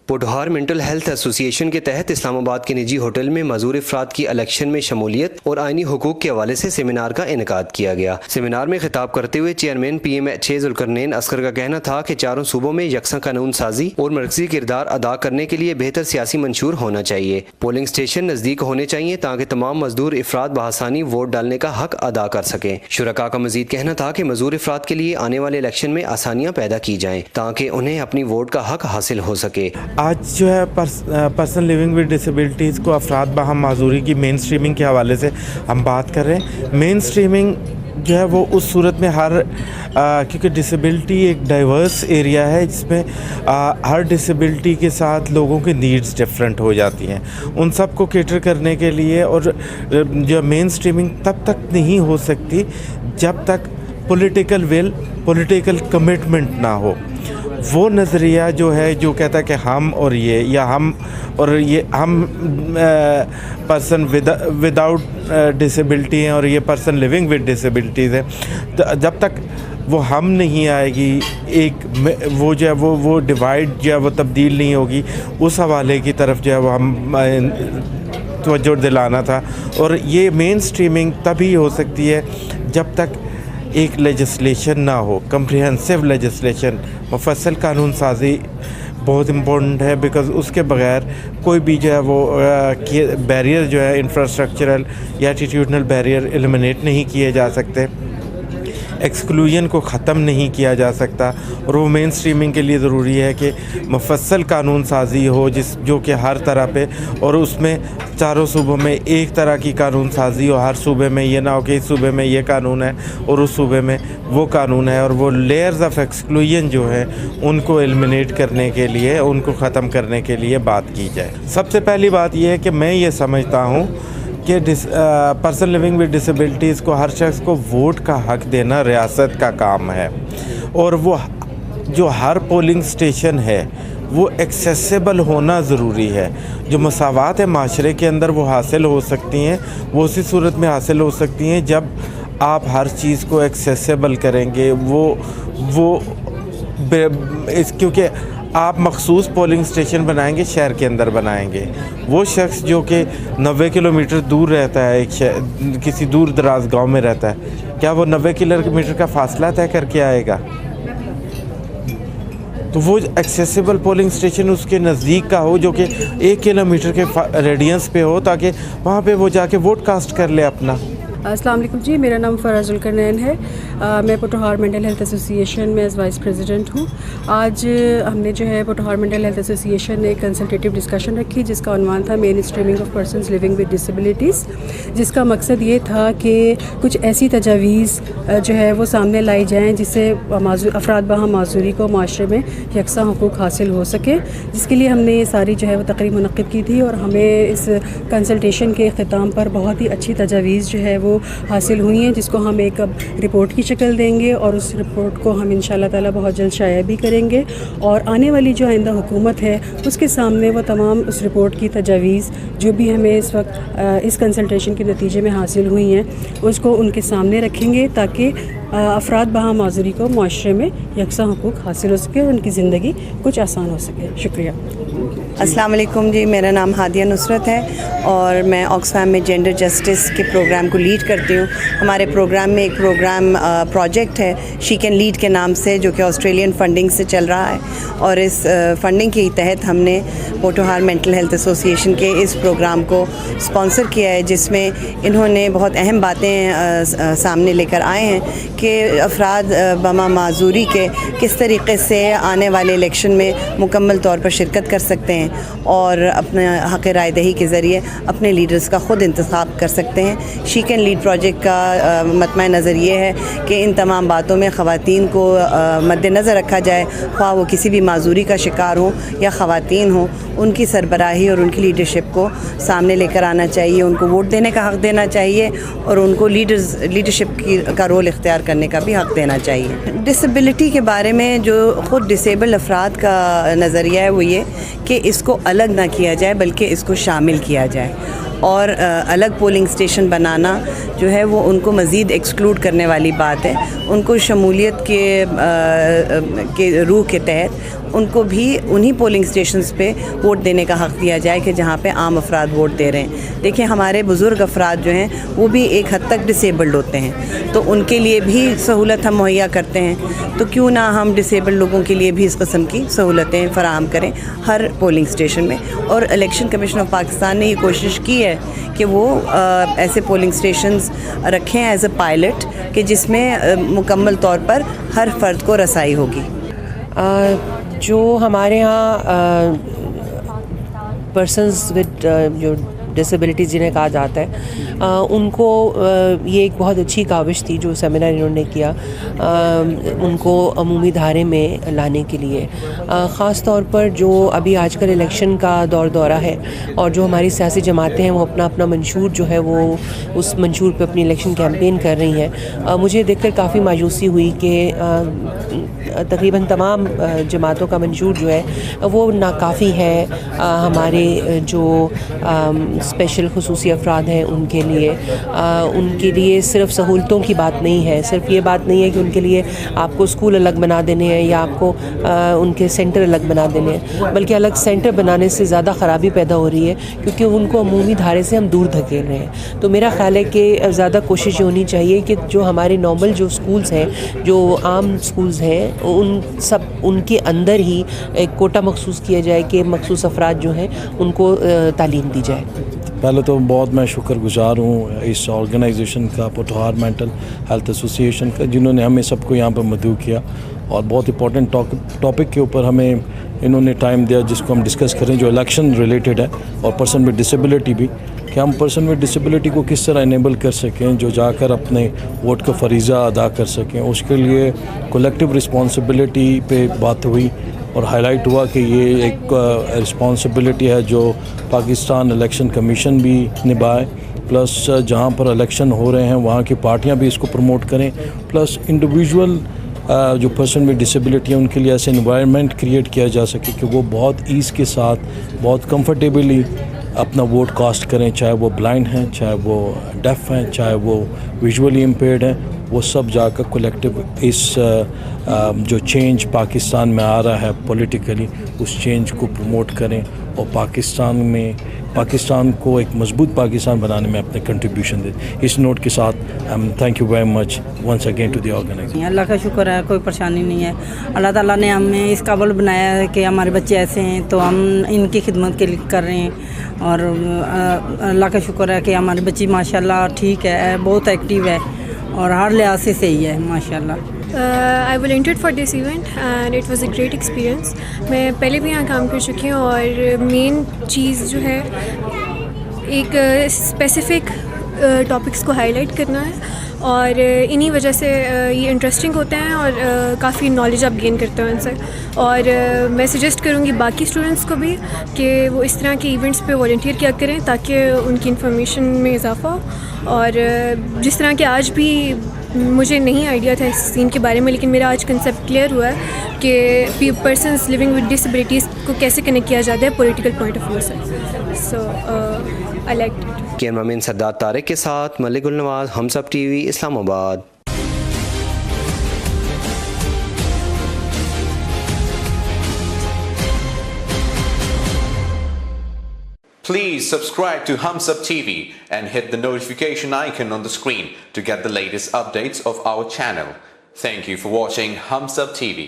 पोठहार mental health association के तहत इस्लामाबाद के निजी होटल में मजूर अफराद की इलेक्शन में शमूलियत और आईनी हुकूक के हवाले से सेमिनार का इनेकाद किया गया। सेमिनार में खिताब करते हुए चेयरमैन PMHA जुल्करनैन असगर का कहना था कि चारों सूबों में यकसा कानून साजी और मरकजी किरदार अदा करने के लिए बेहतर सियासी मंशूर होना चाहिए। पोलिंग स्टेशन नजदीक होने चाहिए ताकि तमाम मजदूर अफराद बआसानी वोट डालने का हक अदा कर सकें। शुरका का मजीद कहना था कि मजदूर अफराद के लिए आने वाले इलेक्शन में आसानियाँ पैदा की जाएँ ताकि उन्हें अपनी वोट का हक हासिल हो सके। आज जो है पर्सन लिविंग विद डिसेबिलिटीज़ को अफराद बाहम माजूरी की मेन स्ट्रीमिंग के हवाले से हम बात कर रहे हैं। मेन स्ट्रीमिंग जो है वो उस सूरत में क्योंकि डिसेबिलिटी एक डाइवर्स एरिया है जिसमें हर डिसेबिलिटी के साथ लोगों की नीड्स डिफरेंट हो जाती हैं। उन सब को कैटर करने के लिए और जो मेन स्ट्रीमिंग तब तक नहीं हो सकती जब तक पॉलिटिकल विल, पॉलिटिकल कमिटमेंट ना हो। वो नज़रिया जो है जो कहता है कि हम और ये या हम और ये हम पर्सन विदाउट डिसेबिलिटी हैं और ये पर्सन लिविंग विद डिसेबिलिटीज़ हैं, जब तक वो हम नहीं आएगी, एक वो जो है वो डिवाइड जो है वो तब्दील नहीं होगी, उस हवाले की तरफ जो है वो हम तवज्जो दिलाना था। और ये मेन स्ट्रीमिंग तभी हो सकती है जब तक एक लेजिस्लेशन ना हो, कम्प्रिहेंसिव लेजिस्लेशन, मुफस्सल कानून साजी बहुत इम्पोर्टेंट है। बिकॉज़ उसके बगैर कोई भी जो है वो बैरियर जो है इंफ्रास्ट्रक्चरल या एटीट्यूडनल बैरियर एलिमिनेट नहीं किए जा सकते, एक्सक्लूजन को ख़त्म नहीं किया जा सकता। और वो मेन स्ट्रीमिंग के लिए ज़रूरी है कि मुफस्सल कानून साजी हो जो कि हर तरह पे, और उसमें चारों सूबों में एक तरह की कानून साजी हो। हर सूबे में ये ना हो कि इस सूबे में ये कानून है और उस सूबे में वो कानून है, और वो लेयर्स ऑफ एक्सक्लूजन जो है उनको एलिमिनेट करने के लिए, उनको ख़त्म करने के लिए बात की जाए। सबसे पहली बात यह है कि मैं ये समझता हूँ कि पर्सन लिविंग विद डिसेबिलिटीज़ को, हर शख्स को वोट का हक़ देना रियासत का काम है। और वो जो हर पोलिंग स्टेशन है वो एक्सेसिबल होना ज़रूरी है। जो मसावात है माशरे के अंदर वो हासिल हो सकती हैं, वो उसी सूरत में हासिल हो सकती हैं जब आप हर चीज़ को एक्सेसिबल करेंगे। क्योंकि आप मखसूस पोलिंग स्टेशन बनाएंगे, शहर के अंदर बनाएंगे। वो शख्स जो कि 90 किलोमीटर दूर रहता है, किसी दूर दराज गांव में रहता है, क्या वो 90 किलोमीटर का फासला तय करके आएगा? तो वो एक्सेसिबल पोलिंग स्टेशन उसके नज़दीक का हो, जो कि 1 किलोमीटर के रेडियंस पे हो, ताकि वहाँ पे वो जाके वोट कास्ट कर ले अपना। अस्सलाम वालेकुम जी, मेरा नाम फ़राज़ जुल्करनैन है। मैं पोठहार मेंटल हेल्थ एसोसिएशन में एज़ वाइस प्रेसिडेंट हूँ। आज हमने जो है पोठहार मेंटल हेल्थ एसोसिएशन ने एक कंसल्टेटिव डिस्कशन रखी जिसका उन्वान था main streaming of persons living with disabilities, जिसका मकसद ये था कि कुछ ऐसी तजावीज़ जो है वो सामने लाई जाएँ जिससे अफराद बहा माजूरी को माशरे में यकसा हुकूक हासिल हो सके। जिसके लिए हमने ये सारी जो है वो तकरीब मुनक़्क़िद की थी और हमें इस कंसल्टेशन के ख़िताम पर बहुत ही अच्छी तजावीज़ जो है वो हासिल हुई हैं, जिसको हम एक अब रिपोर्ट की शक्ल देंगे और उस रिपोर्ट को हम इंशाल्लाह ताला बहुत जल्द शाया भी करेंगे। और आने वाली जो आइंदा हुकूमत है उसके सामने वो तमाम उस रिपोर्ट की तजावीज़ जो भी हमें इस वक्त इस कंसल्टेशन के नतीजे में हासिल हुई हैं उसको उनके सामने रखेंगे ताकि अफराद बहा माजूरी को माशरे में यकसा हुकूक हासिल हो सके और उनकी ज़िंदगी कुछ आसान हो सके। शुक्रिया। अस्सलाम वालेकुम जी, मेरा नाम हादिया नुसरत है और मैं ऑक्सफैम में जेंडर जस्टिस के प्रोग्राम को लीड करती हूँ। हमारे प्रोग्राम में एक प्रोजेक्ट है शी कैन लीड के नाम से, जो कि ऑस्ट्रेलियन फंडिंग से चल रहा है। और इस फंडिंग के तहत हमने पोठहार मेंटल हेल्थ एसोसिएशन के इस प्रोग्राम को स्पॉन्सर किया है, जिसमें इन्होंने बहुत अहम बातें सामने लेकर आए हैं कि अफराद बमा माजूरी के किस तरीके से आने वाले इलेक्शन में मुकम्मल तौर पर शिरकत कर सकते हैं और अपने हक़ राय दही के ज़रिए अपने लीडर्स का ख़ुद इंतखाब कर सकते हैं। शी कैन लीड प्रोजेक्ट का मतमा नज़र ये है कि इन तमाम बातों में ख़वातीन को मद्देनज़र रखा जाए, ख्वाह वो किसी भी माजूरी का शिकार हो या ख़वातीन हो, उनकी सरबराही और उनकी लीडरशिप को सामने लेकर आना चाहिए, उनको वोट देने का हक़ देना चाहिए और उनको लीडरशिप का रोल इख्तियार करने का भी हक़ देना चाहिए। डिसेबिलिटी के बारे में जो ख़ुद डिसेबल्ड अफराद का नज़रिया है वो ये कि इसको अलग ना किया जाए बल्कि इसको शामिल किया जाए, और अलग पोलिंग स्टेशन बनाना जो है वो उनको मज़ीद एक्सक्लूड करने वाली बात है। उनको शमूलियत के रूह के तहत उनको भी उन्हीं पोलिंग स्टेशंस पे वोट देने का हक़ दिया जाए कि जहाँ पे आम अफराद वोट दे रहे हैं। देखिए हमारे बुज़ुर्ग अफराद जो हैं वो भी एक हद तक डिसेबल्ड होते हैं, तो उनके लिए भी सहूलत हम मुहैया करते हैं, तो क्यों ना हम डिसेबल्ड लोगों के लिए भी इस किस्म की सहूलतें फ़राहम करें हर पोलिंग स्टेशन में। और इलेक्शन कमीशन ऑफ पाकिस्तान ने ये कोशिश की है कि वो ऐसे पोलिंग स्टेशंस रखें एज अ पायलट कि जिसमें मुकम्मल तौर पर हर फ़र्द को रसाई होगी। जो हमारे यहाँ पर्सन्स विद जो डिसेबिलिटीज़ जिन्हें कहा जाता है उनको ये एक बहुत अच्छी काविश थी जो सेमिनार इन्होंने किया उनको अमूमी धारे में लाने के लिए। ख़ास तौर पर जो अभी आजकल इलेक्शन का दौरा है और जो हमारी सियासी जमातें हैं वो अपना अपना मंशूर जो है वो उस मंशूर पे अपनी इलेक्शन कैंपेन कर रही हैं, मुझे देखकर काफ़ी मायूसी हुई कि तकरीबन तमाम जमातों का मंशूर जो है वो नाकाफ़ी है हमारे जो स्पेशल खुसूसी अफराद हैं उनके लिए सिर्फ सहूलतों की बात नहीं है, सिर्फ ये बात नहीं है कि उनके लिए आपको स्कूल अलग बना देने हैं या आपको उनके सेंटर अलग बना देने हैं, बल्कि अलग सेंटर बनाने से ज़्यादा ख़राबी पैदा हो रही है क्योंकि उनको अमूमी धारे से हम दूर धकेल रहे हैं। तो मेरा ख्याल है कि ज़्यादा कोशिश ये होनी चाहिए कि जो हमारे नॉर्मल जो स्कूल्स हैं, जो आम स्कूल्स हैं, उनके अंदर ही एक कोटा मखसूस किया जाए कि मखसूस अफराद जो हैं उनको तालीम दी जाए। पहले तो बहुत मैं शुक्रगुजार हूँ इस ऑर्गेनाइजेशन का, पोठोहार मेंटल हेल्थ एसोसिएशन का, जिन्होंने हमें सबको यहाँ पर मदऊ किया और बहुत इंपॉर्टेंट टॉपिक के ऊपर हमें इन्होंने टाइम दिया जिसको हम डिस्कस करें, जो इलेक्शन रिलेटेड है और पर्सन विद डिसेबिलिटी भी, कि हम पर्सन विद डिसेबिलिटी को किस तरह इनेबल कर सकें, जो जाकर अपने वोट का फरीज़ा अदा कर सकें। उसके लिए कलेक्टिव रिस्पॉन्सिबिलिटी पे बात हुई और हाईलाइट हुआ कि ये एक रिस्पॉन्सिबिलिटी है जो पाकिस्तान इलेक्शन कमीशन भी निभाए, प्लस जहाँ पर इलेक्शन हो रहे हैं वहाँ की पार्टियाँ भी इसको प्रमोट करें, प्लस इंडिविजुअल जो पर्सन विद डिसेबिलिटी है उनके लिए ऐसे इन्वायरमेंट क्रिएट किया जा सके कि वो बहुत ईज़ के साथ बहुत कंफर्टेबली अपना वोट कास्ट करें, चाहे वो ब्लाइंड हैं, चाहे वो डेफ हैं, चाहे वो विजुअली इम्पेयर्ड हैं, वो सब जाकर कलेक्टिव इस जो चेंज पाकिस्तान में आ रहा है पॉलिटिकली, उस चेंज को प्रमोट करें और पाकिस्तान को एक मजबूत पाकिस्तान बनाने में अपने कंट्रीब्यूशन दें। इस नोट के साथ thank you very much once again to the organisation. अल्लाह का शुक्र है, कोई परेशानी नहीं है। अल्लाह ताला ने हमें इस काबिल बनाया है कि हमारे बच्चे ऐसे हैं तो हम इनकी खिदमत के लिए कर रहे हैं और अल्लाह का शुक्र है कि हमारे बच्ची माशाल्लाह ठीक है, बहुत एक्टिव है और हर लिहाज से सही है माशाल्लाह। I volunteered for this event and it was a great experience. मैं पहले भी यहाँ काम कर चुकी हूँ और मेन चीज़ जो है एक स्पेसिफिक टॉपिक्स को हाईलाइट करना है और इन्हीं वजह से ये इंटरेस्टिंग होते हैं और काफ़ी नॉलेज आप गेन करते हो इनसे। और मैं सजेस्ट करूँगी बाकी स्टूडेंट्स को भी कि वो इस तरह के इवेंट्स पे वॉलंटियर किया करें ताकि उनकी इन्फॉर्मेशन में इजाफ़ा हो। और जिस तरह के आज भी मुझे नहीं आइडिया था इस सीन के बारे में, लेकिन मेरा आज कंसेप्ट क्लियर हुआ है कि पर्सन्स लिविंग विद डिसेबिलिटीज़ को कैसे कनेक्ट किया जाता है पॉलिटिकल पॉइंट ऑफ व्यू से। सो आई लाइक इट। कैमरामैन सरदार तारिक के साथ मलिक गुल नवाज, हमसब TV, Islamabad. Please subscribe to Humsab TV and hit the notification icon on the screen to get the latest updates of our channel. Thank you for watching Humsab TV.